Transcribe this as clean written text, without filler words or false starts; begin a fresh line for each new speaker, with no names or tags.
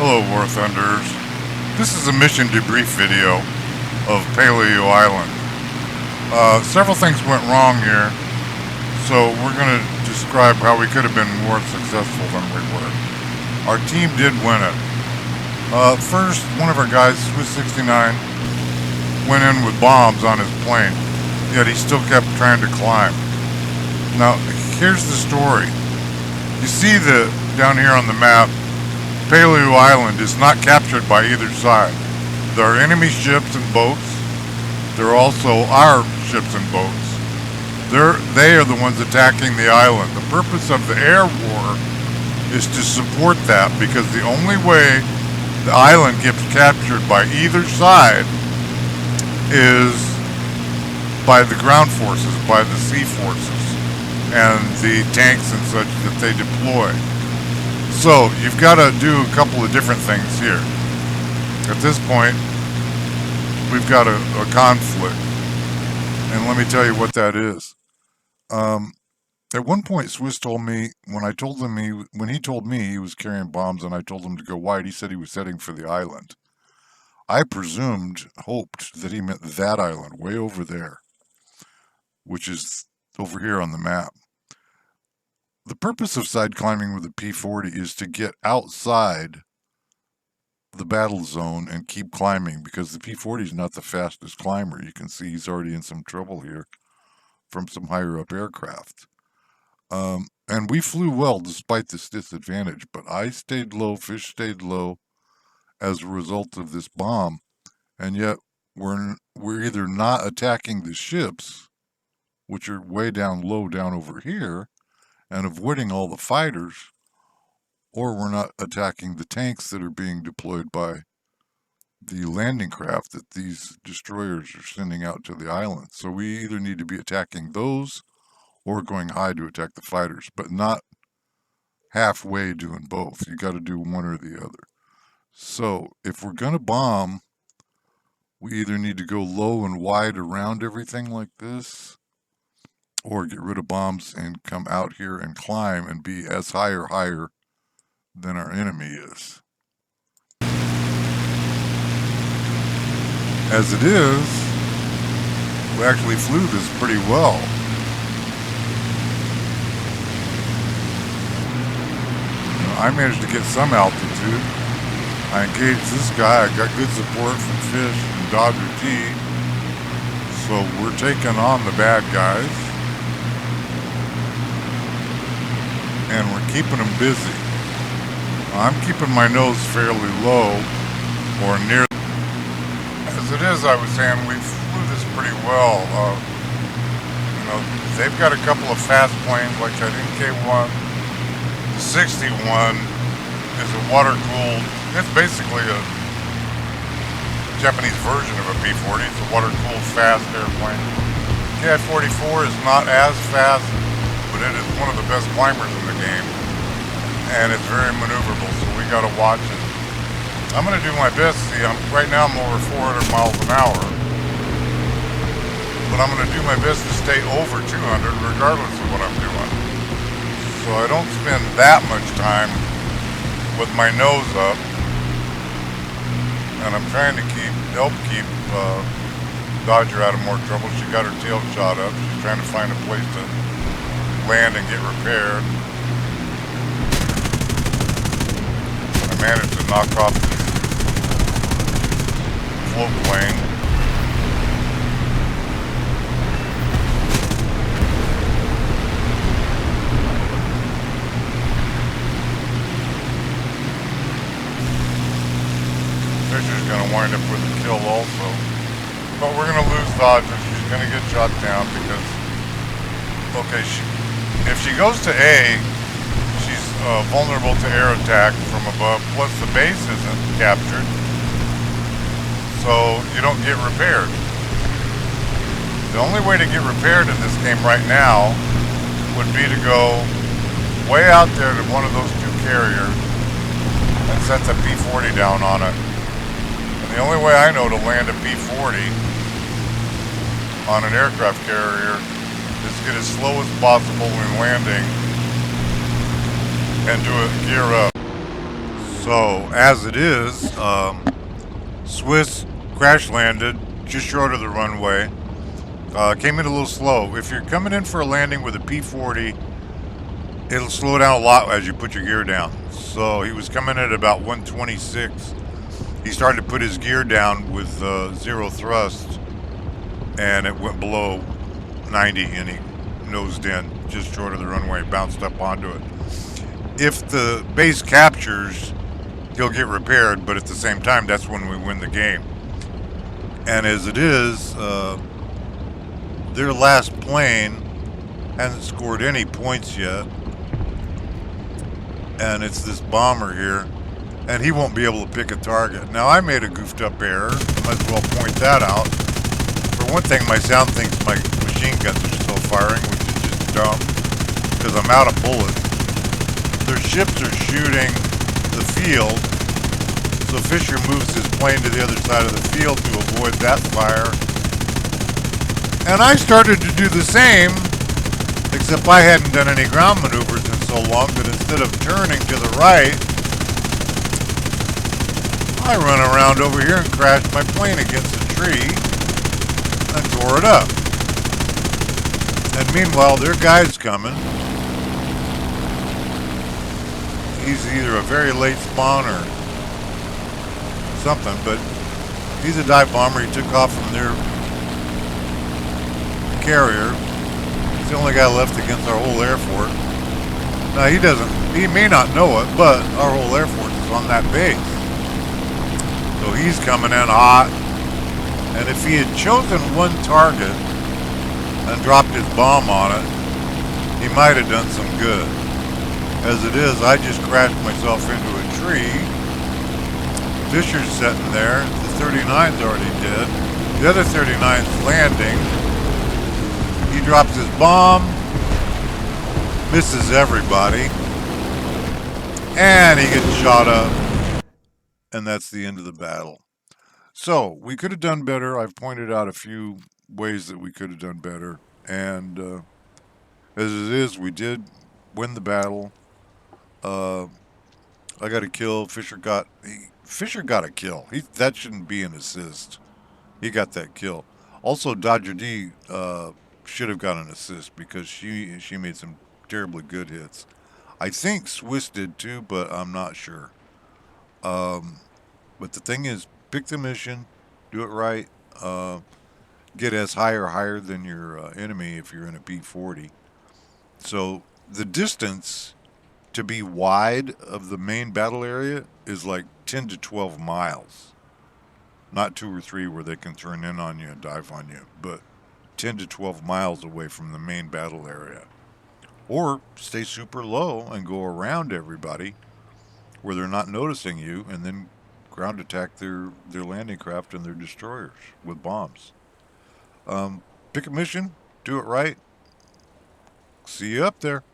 Hello, War Thunders. This is a mission debrief video of Peleliu Island. Several things went wrong here, so we're going to describe how we could have been more successful than we were. Our team did win it. First, one of our guys, Swiss 69, went in with bombs on his plane, yet he still kept trying to climb. Now, here's the story. You see down here on the map, Peleliu Island is not captured by either side. There are enemy ships and boats. There are also our ships and boats. They are the ones attacking the island. The purpose of the air war is to support that, because the only way the island gets captured by either side is by the ground forces, by the sea forces, and the tanks and such that they deploy. So you've got to do a couple of different things here. At this point, we've got a conflict, and let me tell you what that is. At one point, Swiss told me, when he told me he was carrying bombs and I told him to go wide, he said he was heading for the island. I hoped that he meant that island way over there, which is over here on the map. The purpose of side climbing with the P-40 is to get outside the battle zone and keep climbing, because the P-40 is not the fastest climber. You can see he's already in some trouble here from some higher up aircraft. And we flew well despite this disadvantage, but I stayed low, fish stayed low as a result of this bomb, and yet we're either not attacking the ships, which are way down low down over here, and avoiding all the fighters, or we're not attacking the tanks that are being deployed by the landing craft that these destroyers are sending out to the island. So we either need to be attacking those or going high to attack the fighters, but not halfway doing both. You got to do one or the other. So if we're going to bomb, we either need to go low and wide around everything like this, or get rid of bombs and come out here and climb and be as high or higher than our enemy is. As it is, we actually flew this pretty well. I managed to get some altitude. I engaged this guy. I got good support from Fish and Dodger T. So we're taking on the bad guys, and we're keeping them busy. I'm keeping my nose fairly low, or near. As it is, I was saying, we flew this pretty well. They've got a couple of fast planes, like that MK-1. The 61 is a water-cooled, it's basically a Japanese version of a P-40. It's a water-cooled fast airplane. KI-44 is not as fast, but it is one of the best climbers in the game, and it's very maneuverable, so we got to watch it. I'm going to do my best. See, right now I'm over 400 miles an hour, but I'm going to do my best to stay over 200 regardless of what I'm doing, so I don't spend that much time with my nose up, and I'm trying to help keep Dodger out of more trouble. She got her tail shot up. She's trying to find a place to land and get repaired. I managed to knock off this float plane. Fisher's going to wind up with a kill also, but we're going to lose Dodger. She's going to get shot down because, okay, if she goes to A, she's vulnerable to air attack from above, plus the base isn't captured, so you don't get repaired. The only way to get repaired in this game right now would be to go way out there to one of those two carriers and set the P-40 down on it. And the only way I know to land a P-40 on an aircraft carrier is get as slow as possible when landing and do a gear up. So, as it is, Swiss crash landed just short of the runway. Came in a little slow. If you're coming in for a landing with a P-40, it'll slow down a lot as you put your gear down. So he was coming at about 126. He started to put his gear down with zero thrust, and it went below 90, and he nosed in just short of the runway, bounced up onto it. If the base captures, he'll get repaired, but at the same time, that's when we win the game. And as it is, their last plane hasn't scored any points yet, and it's this bomber here, and he won't be able to pick a target. Now, I made a goofed up error. Might as well point that out. For one thing, my sound thinks my machine guns are still firing, which is just dumb, because I'm out of bullets. Their ships are shooting the field, so Fisher moves his plane to the other side of the field to avoid that fire. And I started to do the same, except I hadn't done any ground maneuvers in so long that instead of turning to the right, I run around over here and crash my plane against a tree and tore it up. And meanwhile, their guy's coming. He's either a very late spawn or something, but he's a dive bomber. He took off from their carrier. He's the only guy left against our whole air force. Now he may not know it, but our whole air force is on that base. So he's coming in hot. And if he had chosen one target and dropped his bomb on it, he might have done some good. As it is, I just crashed myself into a tree. Fisher's sitting there. The 39's already dead. The other 39's landing. He drops his bomb, misses everybody, and he gets shot up. And that's the end of the battle. So, we could have done better. I've pointed out a few ways that we could have done better. And as it is, we did win the battle. I got a kill. Fisher got a kill. That shouldn't be an assist. He got that kill. Also, Dodger D should have got an assist because she made some terribly good hits. I think Swiss did too, but I'm not sure. But the thing is, pick the mission, do it right, get as high or higher than your enemy if you're in a P-40. So the distance to be wide of the main battle area is like 10 to 12 miles. Not 2 or 3 where they can turn in on you and dive on you, but 10 to 12 miles away from the main battle area. Or stay super low and go around everybody where they're not noticing you, and then ground attack their landing craft and their destroyers with bombs. Pick a mission, do it right. See you up there.